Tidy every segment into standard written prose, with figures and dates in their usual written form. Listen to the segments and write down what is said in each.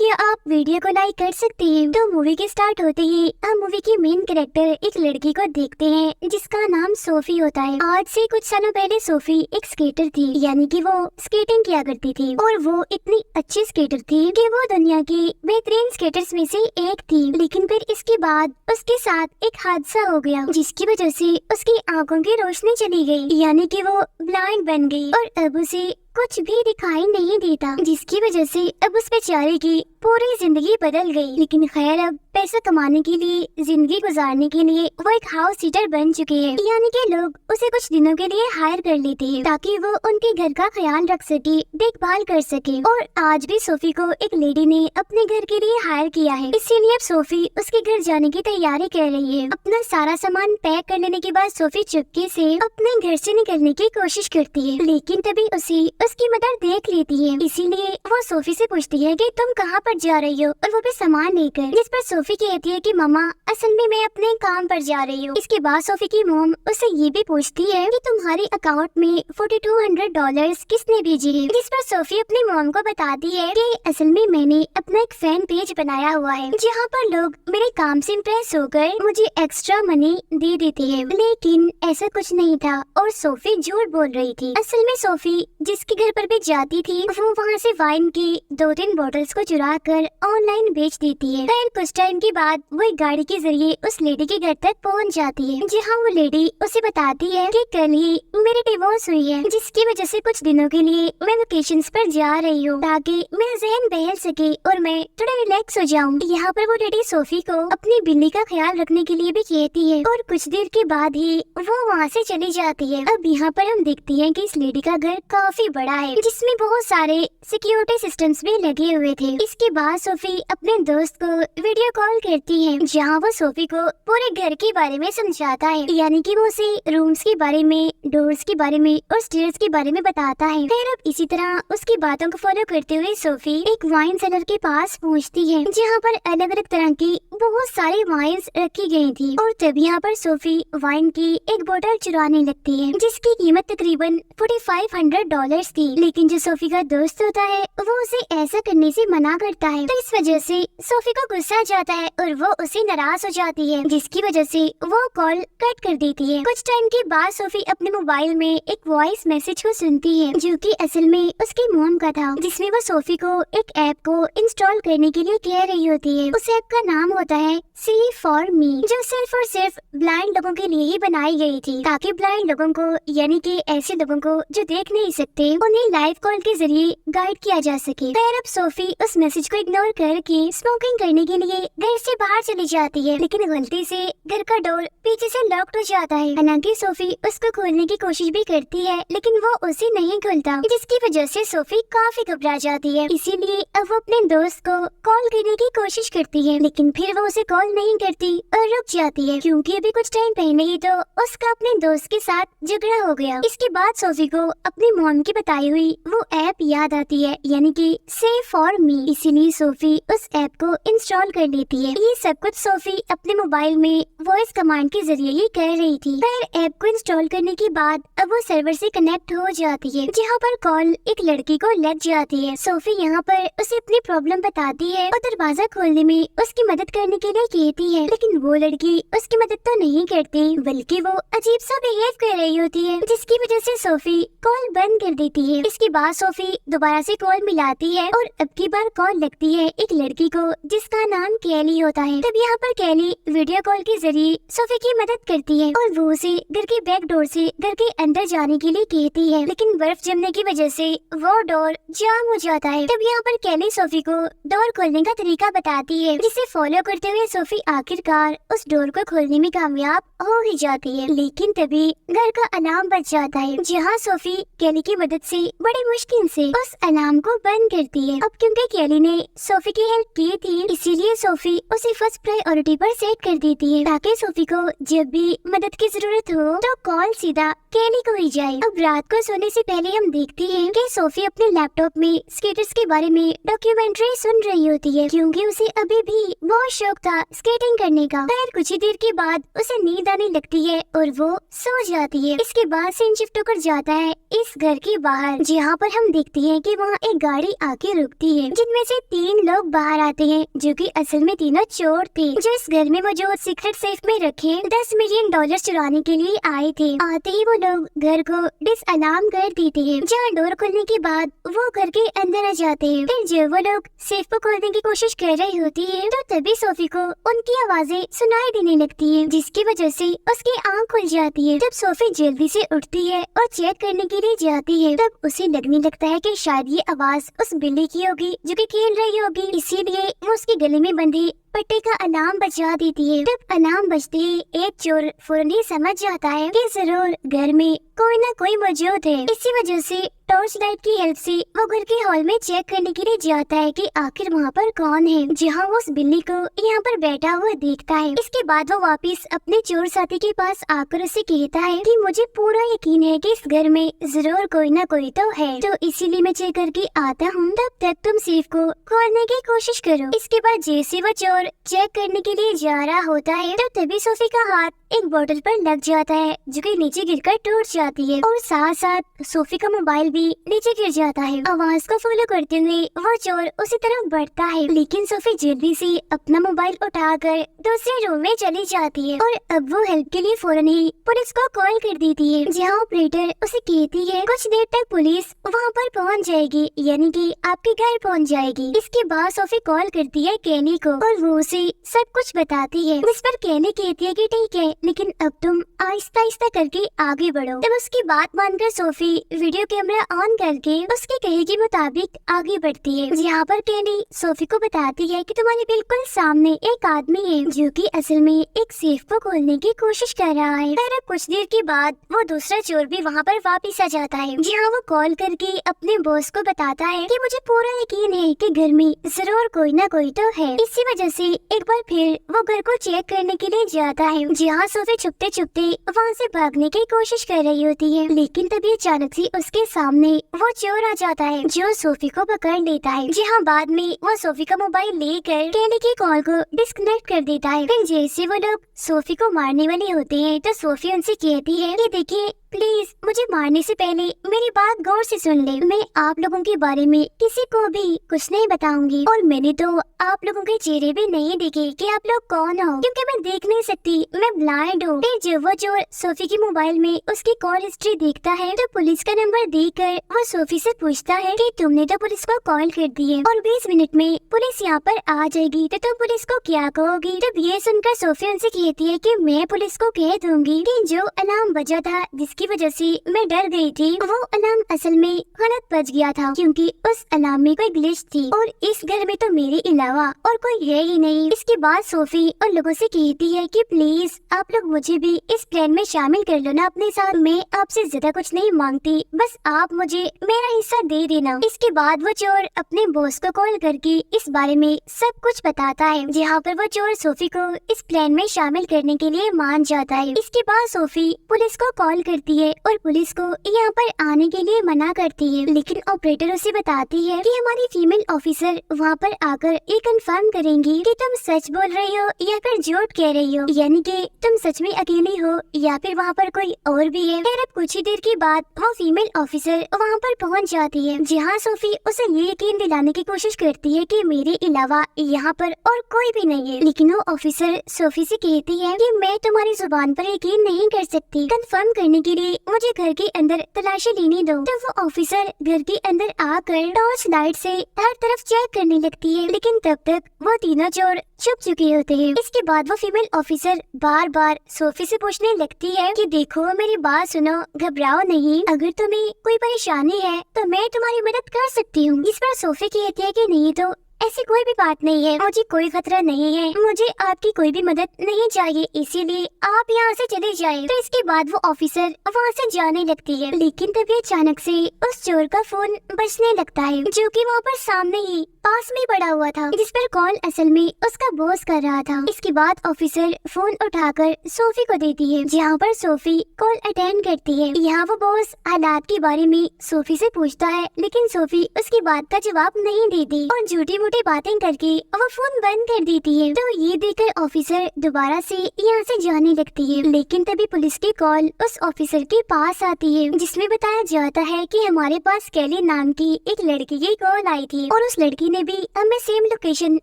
क्या आप वीडियो को लाइक कर सकते हैं? तो मूवी के स्टार्ट होते ही हम मूवी की मेन कैरेक्टर एक लड़की को देखते हैं जिसका नाम सोफी होता है। आज से कुछ सालों पहले सोफी एक स्केटर थी, यानी कि वो स्केटिंग किया करती थी और वो इतनी अच्छी स्केटर थी कि वो दुनिया की बेहतरीन स्केटर्स में से एक थी। लेकिन फिर इसके बाद उसके साथ एक हादसा हो गया जिसकी वजह से उसकी आंखों की रोशनी चली गई, यानी कि वो ब्लाइंड बन गई और अब उसे कुछ भी दिखाई नहीं देता, जिसकी वजह से अब उस बेचारे की पूरी जिंदगी बदल गई। लेकिन खैर, अब पैसा कमाने के लिए, जिंदगी गुजारने के लिए वो एक हाउस सीटर बन चुके हैं, यानी कि लोग उसे कुछ दिनों के लिए हायर कर लेते हैं ताकि वो उनके घर का ख्याल रख सके, देखभाल कर सके। और आज भी सोफी को एक लेडी ने अपने घर के लिए हायर किया है, इसीलिए अब सोफी उसके घर जाने की तैयारी कर रही है। अपना सारा सामान पैक कर लेने के बाद सोफी चुपके से अपने घर से निकलने की कोशिश करती है, लेकिन तभी उसे उसकी मदर देख लेती है। इसीलिए वो सोफी से पूछती है कि तुम कहाँ पर जा रही हो, और वो भी सामान लेकर। जिस पर सोफी कहती है कि मम्मा, असल में मैं अपने काम पर जा रही हूँ। इसके बाद सोफी की मॉम उससे ये भी पूछती है कि तुम्हारे अकाउंट में $4200 किसने भेजे हैं। जिस पर सोफी अपनी मॉम को बताती है कि असल में मैंने अपना एक फैन पेज बनाया हुआ है जहाँ पर लोग मेरे काम से इम्प्रेस होकर मुझे एक्स्ट्रा मनी दे देते हैं। लेकिन ऐसा कुछ नहीं था और सोफी झूठ बोल रही थी। असल में सोफी जिसके घर पर भी जाती थी वो वहाँ से वाइन की 2-3 बोतल्स को चुरा कर ऑनलाइन बेच देती है। फिर कुछ टाइम के बाद वो एक गाड़ी के जरिए उस लेडी के घर तक पहुँच जाती है, जहाँ वो लेडी उसे बताती है कि कल ही मेरी डिवोर्स हुई है, जिसकी वजह से कुछ दिनों के लिए मैं वेकेशंस पर जा रही हूँ ताकि मेरा जहन बहल सके और मैं थोड़ा रिलैक्स हो जाऊँ। यहाँ पर वो लेडी सोफी को अपनी बिल्ली का ख्याल रखने के लिए भी कहती है और कुछ देर के बाद ही वो वहाँ से चली जाती है। अब यहाँ पर हम देखते हैं कि इस लेडी का घर काफी बड़ा है जिसमें बहुत सारे सिक्योरिटी सिस्टम्स भी लगे हुए थे। इसके बाद सोफी अपने दोस्त को वीडियो कॉल करती है जहाँ वो सोफी को पूरे घर के बारे में समझाता है, यानी कि वो उसे रूम्स के बारे में, डोर्स के बारे में और स्टेयर्स के बारे में बताता है। फिर अब इसी तरह उसकी बातों को फॉलो करते हुए सोफी एक वाइन सेलर के पास पहुँचती है जहाँ पर अलग अलग तरह की बहुत सारी वाइन्स रखी गई थी। और तब यहाँ पर सोफी वाइन की एक बोतल चुराने लगती है जिसकी कीमत तकरीबन $4500 थी। लेकिन जो सोफी का दोस्त होता है वो उसे ऐसा करने से मना करता है, तो इस वजह से सोफी को गुस्सा आ जाता है और वो उसे नाराज हो जाती है, जिसकी वजह से वो कॉल कट कर देती है। कुछ टाइम के बाद सोफी अपने मोबाइल में एक वॉइस मैसेज को सुनती है जो कि असल में उसकी मॉम का था, जिसमें वो सोफी को एक ऐप को इंस्टॉल करने के लिए कह रही होती है। उस ऐप का नाम होता है सी फॉर मी, जो सिर्फ और सिर्फ ब्लाइंड लोगों के लिए ही बनाई गई थी ताकि ब्लाइंड लोगों को, यानी कि ऐसे लोगों को जो देख नहीं सकते, उन्हें लाइव कॉल के जरिए गाइड किया जा सके। फिर अब सोफी उस मैसेज को इग्नोर करके स्मोकिंग करने के लिए घर से बाहर चली जाती है, लेकिन गलती से घर का डोर पीछे से लॉक्ड हो जाता है। हालांकि सोफी उसको खोलने की कोशिश भी करती है लेकिन वो उसे नहीं खुलता, जिसकी वजह से सोफी काफी घबरा जाती है। इसीलिए अब वो अपने दोस्त को कॉल करने की कोशिश करती है, लेकिन फिर वो उसे कॉल नहीं करती और रुक जाती है क्योंकि अभी कुछ टाइम पहले ही तो उसका अपने दोस्त के साथ झगड़ा हो गया। इसके बाद सोफी को अपनी मॉम की बताई हुई वो ऐप याद आती है, यानी कि सेव फॉर मी। इसीलिए सोफी उस ऐप को इंस्टॉल कर लेती है। ये सब कुछ सोफी अपने मोबाइल में वॉइस कमांड के जरिए ही कर रही थी। फिर ऐप को इंस्टॉल करने के बाद अब वो सर्वर से कनेक्ट हो जाती है जहाँ पर कॉल एक लड़की को लग जाती है। सोफी यहाँ पर उसे अपनी प्रॉब्लम बताती है और दरवाजा खोलने में उसकी मदद करने के लिए कहती है, लेकिन वो लड़की उसकी मदद तो नहीं करती बल्कि वो अजीब सा बिहेव कर रही होती है, जिसकी वजह से सोफी कॉल बंद कर देती है। इसके बाद सोफी दोबारा से कॉल मिलाती है और अब की बार कॉल लगती है एक लड़की को जिसका नाम कैली होता है। तब यहाँ पर कैली वीडियो कॉल के जरिए सोफी की मदद करती है और वो उसे घर के बैक डोर से घर के अंदर जाने के लिए कहती है, लेकिन बर्फ जमने की वजह से वो डोर जाम हो जाता है। तब यहाँ पर कैली सोफी को डोर खोलने का तरीका बताती है, जिसे फॉलो करते हुए सोफी आखिरकार उस डोर को खोलने में कामयाब हो ही जाती है। लेकिन तभी घर का अलार्म बज जाता है, जहाँ सोफी कैली की मदद से बड़ी मुश्किल से उस अलार्म को बंद करती है। अब क्योंकि कैली ने सोफी की हेल्प की थी, इसीलिए सोफी उसे फर्स्ट प्रायोरिटी पर सेट कर देती है ताकि सोफी को जब भी मदद की जरूरत हो तो कॉल सीधा केनी को ही जाए। अब रात को सोने से पहले हम देखते हैं कि सोफी अपने लैपटॉप में स्केटर्स के बारे में डॉक्यूमेंट्री सुन रही होती है, क्योंकि उसे अभी भी बहुत शौक था स्केटिंग करने का। फिर कुछ ही देर के बाद उसे नींद आने लगती है और वो सो जाती है। इसके बाद सीन शिफ्ट होकर जाता है इस घर के बाहर, जहाँ पर हम देखते हैं कि वहाँ एक गाड़ी आके रुकती है, जिनमें से 3 लोग बाहर आते हैं, जो कि असल में तीनों चोर थे, जो इस घर में मौजूद सीक्रेट सेफ में रखे $10 मिलियन चुराने के लिए आए थे। आते ही वो लोग घर को डिसअलार्म कर देते हैं, जहाँ डोर खुलने के बाद वो घर के अंदर आ जाते हैं। फिर जब वो लोग सेफ को खोलने की कोशिश कर रही होती है, तो तभी सोफी को उनकी आवाजें सुनाई देने लगती है, जिसकी वजह से उसकी आंख खुल जाती है। जब सोफी जल्दी से उठती है और चेक करने के लिए जाती है, तब उसे लगने लगता है कि शायद ये आवाज उस बिल्ली की होगी जो कि खेल रही होगी, इसीलिए वो उसके गले में बंधे पट्टे का अलार्म बजा देती है। जब अलार्म बजते ही एक चोर फौरन ही समझ जाता है कि जरूर घर में कोई न कोई मौजूद है। इसी वजह से टॉर्च लाइट की हेल्प से वो घर के हॉल में चेक करने के लिए जाता है कि आखिर वहाँ पर कौन है, जहाँ वो उस बिल्ली को यहाँ पर बैठा हुआ देखता है। इसके बाद वो वापस अपने चोर साथी के पास आकर उसे कहता है कि मुझे पूरा यकीन है कि इस घर में जरूर कोई न कोई तो है, तो इसीलिए मैं चेक करके आता हूँ, तब तक तुम सेफ को खोलने की कोशिश करो। इसके बाद जैसे वो चोर चेक करने के लिए जा रहा होता है, तो तभी सोफी का हाथ एक बोतल पर लग जाता है, जो कि नीचे गिरकर टूट जाती है, और साथ साथ सोफी का मोबाइल भी नीचे गिर जाता है। आवाज को फॉलो करते हुए वो चोर उसी तरफ बढ़ता है, लेकिन सोफी जल्दी से अपना मोबाइल उठाकर दूसरे रूम में चली जाती है, और अब वो हेल्प के लिए फौरन ही पुलिस को कॉल कर देती है, जहाँ ऑपरेटर उसे कहती है कुछ देर तक पुलिस वहाँ पर पहुँच जाएगी, यानी कि आपके घर पहुँच जाएगी। इसके बाद सोफी कॉल करती है केनी को, और वो उसे सब कुछ बताती है, जिस पर केनी कहती है कि ठीक है, लेकिन अब तुम आहिस्ता आहिस्ता करके आगे बढ़ो। तब उसकी बात मानकर सोफी वीडियो कैमरा ऑन करके उसके कहे के मुताबिक आगे बढ़ती है, यहाँ पर केनी सोफी को बताती है कि तुम्हारे बिल्कुल सामने एक आदमी है, जो कि असल में एक सेफ को खोलने की कोशिश कर रहा है। फिर अब कुछ देर के बाद वो दूसरा चोर भी वहाँ पर वापिस आ जाता है, जहाँ वो कॉल करके अपने बॉस को बताता है कि मुझे पूरा यकीन है कि घर में जरूर कोई ना कोई तो है। इसी वजह से एक बार फिर वो घर को चेक करने के लिए जाता है, जहाँ सोफी छुपते छुपते वहाँ से भागने की कोशिश कर रही होती है, लेकिन तभी अचानक से उसके सामने वो चोर आ जाता है, जो सोफी को पकड़ लेता है, जहाँ बाद में वो सोफी का मोबाइल लेकर केनी की कॉल को डिस्कनेक्ट कर देता है। फिर जैसे वो लोग सोफी को मारने वाले होते हैं, तो सोफी उनसे कहती है कि देखिए प्लीज मुझे मारने से पहले मेरी बात गौर से सुन ले। मैं आप लोगों के बारे में किसी को भी कुछ नहीं बताऊंगी, और मैंने तो आप लोगों के चेहरे भी नहीं देखे कि आप लोग कौन हो, क्योंकि मैं देख नहीं सकती, मैं ब्लाइंड हूँ। फिर जब वो चोर सोफी के मोबाइल में उसकी कॉल हिस्ट्री देखता है, तो पुलिस का नंबर देकर वो सोफी से पूछता है कि तुमने तो पुलिस को कॉल कर दी है और 20 मिनट में पुलिस यहाँ पर आ जाएगी, तो तुम पुलिस को क्या कहोगी। तब ये सुनकर सोफी उनसे कहती है कि मैं पुलिस को कह दूंगी कि जो अलार्म बजा था जिसकी वजह से मैं डर गई थी, वो अलार्म असल में गलत बज गया था, क्योंकि उस अलार्म में कोई ग्लिच थी, और इस घर में तो मेरे अलावा और कोई है ही नहीं। इसके बाद सोफी उन लोगों से कहती है कि प्लीज आप लोग मुझे भी इस प्लान में शामिल कर लो ना अपने साथ, मैं आपसे ज्यादा कुछ नहीं मांगती, बस आप मुझे मेरा हिस्सा दे देना। इसके बाद वो चोर अपने बॉस को कॉल करके इस बारे में सब कुछ बताता है, जहाँ पर वो चोर सोफी को इस प्लान में शामिल करने के लिए मान जाता है। इसके बाद सोफी पुलिस को कॉल करती है और पुलिस को यहाँ पर आने के लिए मना करती है, लेकिन ऑपरेटर उसे बताती है कि हमारी फीमेल ऑफिसर वहाँ पर आकर ये कंफर्म करेंगी कि तुम सच बोल रही हो या फिर झूठ कह रही हो, यानी कि तुम सच में अकेली हो या फिर वहाँ पर कोई और भी है। फिर अब कुछ ही देर के बाद वो फीमेल ऑफिसर वहाँ पर पहुँच जाती है, जहाँ सोफी उसे ये यकीन दिलाने की कोशिश करती है कि मेरे अलावा यहाँ पर और कोई भी नहीं है, लेकिन वो ऑफिसर सोफी से कहती है कि मैं तुम्हारी जुबान पर यकीन नहीं कर सकती, कंफर्म करने के लिए मुझे घर के अंदर तलाशी लेने दो। तो वो ऑफिसर घर के अंदर आकर टॉर्च लाइट से हर तरफ चेक करने लगती है, लेकिन तब तक वो तीनों चोर छुप चुके होते हैं। इसके बाद वो फीमेल ऑफिसर बार बार सोफी से पूछने लगती है कि देखो मेरी बात सुनो, घबराओ नहीं, अगर तुम्हें कोई परेशानी है तो मैं तुम्हारी मदद कर सकती हूँ। इस पर सोफी कहती है कि नहीं तो ऐसी कोई भी बात नहीं है, मुझे कोई खतरा नहीं है, मुझे आपकी कोई भी मदद नहीं चाहिए, इसीलिए आप यहाँ से चले जाएं। तो इसके बाद वो ऑफिसर वहाँ से जाने लगती है, लेकिन तभी अचानक से उस चोर का फोन बजने लगता है, जो कि वहाँ पर सामने ही पास में पड़ा हुआ था, जिस पर कॉल असल में उसका बॉस कर रहा था। इसके बाद ऑफिसर फोन उठाकर सोफी को देती है, जहाँ पर सोफी कॉल अटेंड करती है। यहाँ वो बॉस हालात के बारे में सोफी से पूछता है, लेकिन सोफी उसकी बात का जवाब नहीं देती और झूठी मूठी बातें करके वो फोन बंद कर देती है। तो ये देखकर ऑफिसर दोबारा से यहाँ से जाने लगती है, लेकिन तभी पुलिस की कॉल उस ऑफिसर के पास आती है, जिसमें बताया जाता है कि हमारे पास कैली नाम की एक लड़की की कॉल आई थी और उस लड़की ने भी हमें सेम लोकेशन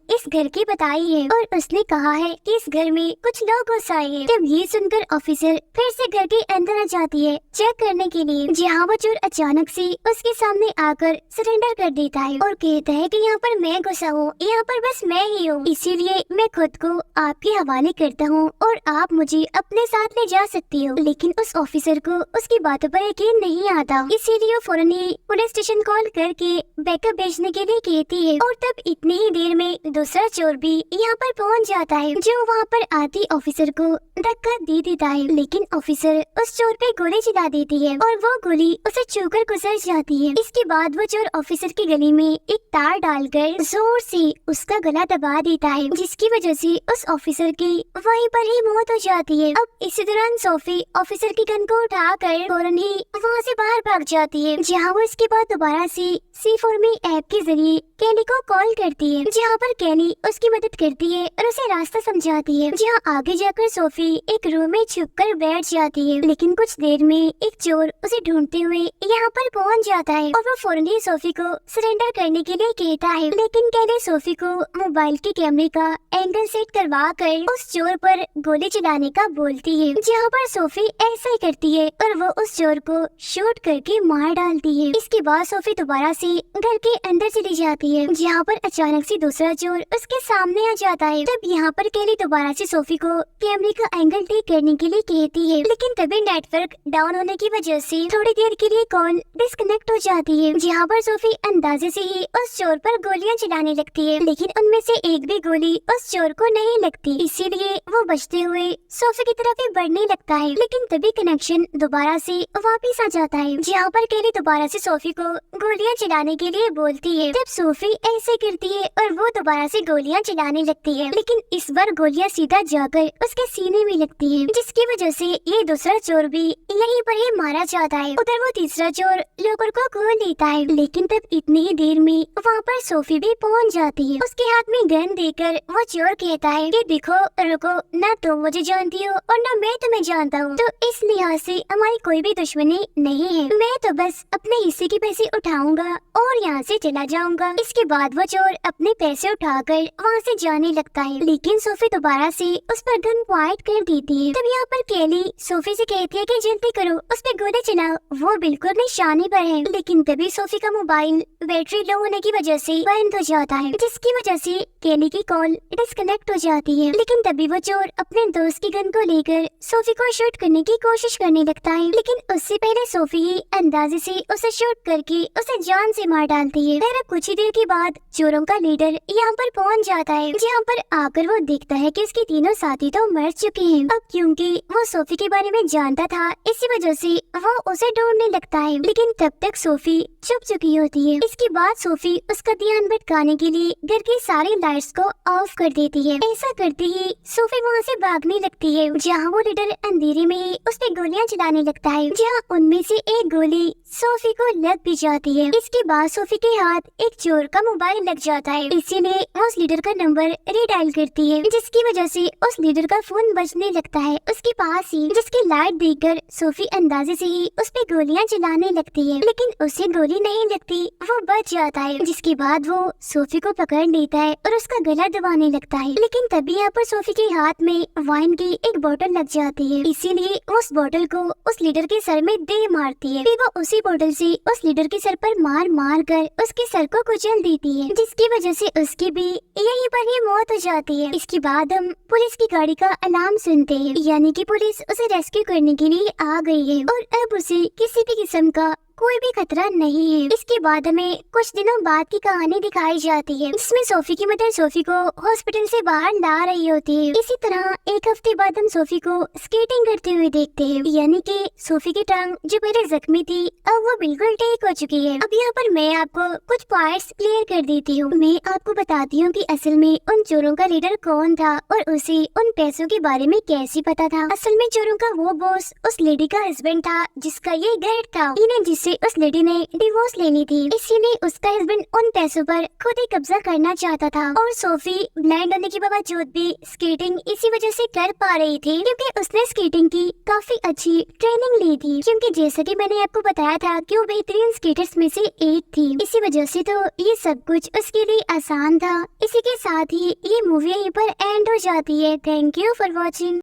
इस घर की बताई है और उसने कहा है कि इस घर में कुछ लोग घुस आए हैं। तब ये सुनकर ऑफिसर फिर से घर के अंदर आ जाती है चेक करने के लिए, जहाँ वो चोर अचानक से उसके सामने आकर सरेंडर कर देता है और कहता है कि यहाँ पर मैं घुसा हूँ, यहाँ पर बस मैं ही हूँ, इसीलिए मैं खुद को आपके हवाले करता हूँ और आप मुझे अपने साथ ले जा सकती हो। लेकिन उस ऑफिसर को उसकी बातों पर यकीन नहीं आता, इसीलिए वो फौरन ही पुलिस स्टेशन कॉल करके बैकअप भेजने के लिए कहती है। और तब इतनी ही देर में दूसरा चोर भी यहाँ पर पहुँच जाता है, जो वहाँ पर आती ऑफिसर को धक्का दे देता है, लेकिन ऑफिसर उस चोर पे गोली चला देती है और वो गोली उसे छूकर गुजर जाती है। इसके बाद वो चोर ऑफिसर की गले में एक तार डालकर जोर से उसका गला दबा देता है, जिसकी वजह से उस ऑफिसर की वहीं पर ही मौत हो जाती है। अब इसी दौरान सोफी ऑफिसर की गन को उठाकर फौरन ही वहाँ से बाहर भाग जाती है, जहाँ वो इसके बाद दोबारा से C4 में ऐप के जरिए कैली को कॉल करती है, जहाँ पर कैली उसकी मदद करती है और उसे रास्ता समझाती है, जहाँ आगे जाकर सोफी एक रूम में छुपकर बैठ जाती है। लेकिन कुछ देर में एक चोर उसे ढूंढते हुए यहाँ पर पहुँच जाता है और वो फौरन ही सोफी को सरेंडर करने के लिए कहता है, लेकिन कैली सोफी को मोबाइल के कैमरे का एंगल सेट करवा कर उस चोर पर गोली चलाने का बोलती है, जहाँ पर सोफी ऐसा ही करती है और वो उस चोर को शूट करके मार डालती है। इसके बाद सोफी दोबारा से घर के अंदर चली जाती है, जहाँ पर अचानक से दूसरा चोर उसके सामने आ जाता है। तब यहाँ पर कैली दोबारा से सोफी को कैमरे का एंगल ठीक करने के लिए कहती है, लेकिन तभी नेटवर्क डाउन होने की वजह से थोड़ी देर के लिए कॉल डिस्कनेक्ट हो जाती है, जहाँ पर सोफी अंदाजे से ही उस चोर पर गोलियां चलाने लगती है, लेकिन उनमें से एक भी गोली उस चोर को नहीं लगती, इसीलिए वो बचते हुए सोफी की तरफ ही बढ़ने लगता है। लेकिन तभी कनेक्शन दोबारा से वापस आ जाता है, जहाँ पर कैली दोबारा से सोफी को गोलियां चलाने के लिए बोलती है। तब सोफी ऐसे करती है और वो दोबारा से गोलियां चलाने लगती है, लेकिन इस बार गोलियां सीधा जाकर उसके सीने में लगती है, जिसकी वजह से ये दूसरा चोर भी यहीं पर ही मारा जाता है। उधर वो तीसरा चोर लोकर को खोल लेता है, लेकिन तब इतनी ही देर में वहाँ पर सोफी भी पहुँच जाती है। उसके हाथ में गन देकर वो चोर कहता है कि देखो रुको, ना तुम मुझे जानती हो और ना मैं तुम्हें जानता हूँ, तो इस लिहाज से हमारी कोई भी दुश्मनी नहीं है, मैं तो बस अपने हिस्से के पैसे उठाऊंगा और यहाँ से चला जाऊंगा। इसके बाद वो चोर अपने पैसे उठाकर वहाँ से जाने लगता है, लेकिन सोफी दोबारा से उस पर गन पॉइंट कर देती है। तब यहाँ पर कैली सोफी से कहती है कि जल्दी करो, उस पर गोली चलाओ, वो बिल्कुल निशाने पर है। लेकिन तभी सोफी का मोबाइल बैटरी लो होने की वजह से बंद हो जाता है, जिसकी वजह से कैली की कॉल डिस्कनेक्ट हो जाती है। लेकिन तभी वो चोर अपने दोस्त की गन को लेकर सोफी को शूट करने की कोशिश करने लगता है, लेकिन उससे पहले सोफी ही अंदाजे से उसे शूट करके उसे जान से मार डालती है। फिर कुछ ही देर के बाद चोरों का लीडर यहाँ पर पहुँच जाता है, जहाँ पर आकर वो देखता है कि उसके तीनों साथी तो मर चुके हैं। अब क्योंकि वो सोफी के बारे में जानता था, इसी वजह से वो उसे ढूंढने लगता है, लेकिन तब तक सोफी छुप चुकी होती है। इसके बाद सोफी उसका ध्यान भटकाने के लिए घर की सारी लाइट्स को ऑफ कर देती है। ऐसा करते ही सोफी वहाँ से भागने लगती है, जहाँ वो लीडर अंधेरे में ही उस पे गोलियां चलाने लगता है, जहाँ उनमें से एक गोली सोफी को लग भी जाती है। इसके बाद सोफी के हाथ एक चोर का मोबाइल लग जाता है, इसीलिए उस लीडर का नंबर रीडायल करती है, जिसकी वजह से उस लीडर का फोन बजने लगता है उसके पास ही, जिसकी लाइट देखकर सोफी अंदाजे से ही उस पे गोलियां चलाने लगती है, लेकिन उसे गोली नहीं लगती, वो बच जाता है। जिसके बाद वो सोफी को पकड़ लेता है और उसका गला दबाने लगता है, लेकिन तभी यहाँ पर सोफी के हाथ में वाइन की एक बोतल लग जाती है, इसीलिए उस बोतल को उस लीडर के सर में दे मारती है। फिर वो उसी बोतल से उस लीडर के सर पर मार मार कर उसके सर को कुचल देती है, जिसकी वजह से उसकी भी यहीं पर ही मौत हो जाती है। इसके बाद हम पुलिस की गाड़ी का अलार्म सुनते हैं, यानी कि पुलिस उसे रेस्क्यू करने के लिए आ गई है और अब उसे किसी भी किस्म का कोई भी खतरा नहीं है। इसके बाद हमें कुछ दिनों बाद की कहानी दिखाई जाती है, जिसमें सोफी की मदर सोफी को हॉस्पिटल से बाहर ला रही होती है। इसी तरह एक हफ्ते बाद हम सोफी को स्केटिंग करते हुए देखते हैं, यानी कि सोफी की टांग जो पहले जख्मी थी अब वो बिल्कुल ठीक हो चुकी है। अब यहाँ पर मैं आपको कुछ पॉइंट्स क्लियर कर देती हूँ। मैं आपको बताती हूँ कि असल में उन चोरों का लीडर कौन था और उसे उन पैसों के बारे में कैसे पता था। असल में चोरों का वो बॉस उस लेडी का हस्बैंड था जिसका ये घर था, इन्हें जिससे उस लेडी ने डिवोर्स लेनी थी। इसीलिए उसका हस्बैंड उन पैसों पर खुद ही कब्जा करना चाहता था और सोफी ब्लाइंड होने के बावजूद भी स्केटिंग इसी वजह से कर पा रही थी क्योंकि उसने स्केटिंग की काफी अच्छी ट्रेनिंग ली थी। क्योंकि जैसा कि मैंने आपको बताया था कि वो बेहतरीन स्केटर्स में से एक थी, इसी वजह से तो ये सब कुछ उसके लिए आसान था। इसी के साथ ही ये मूवी यहीं पर एंड हो जाती है। Thank you for watching.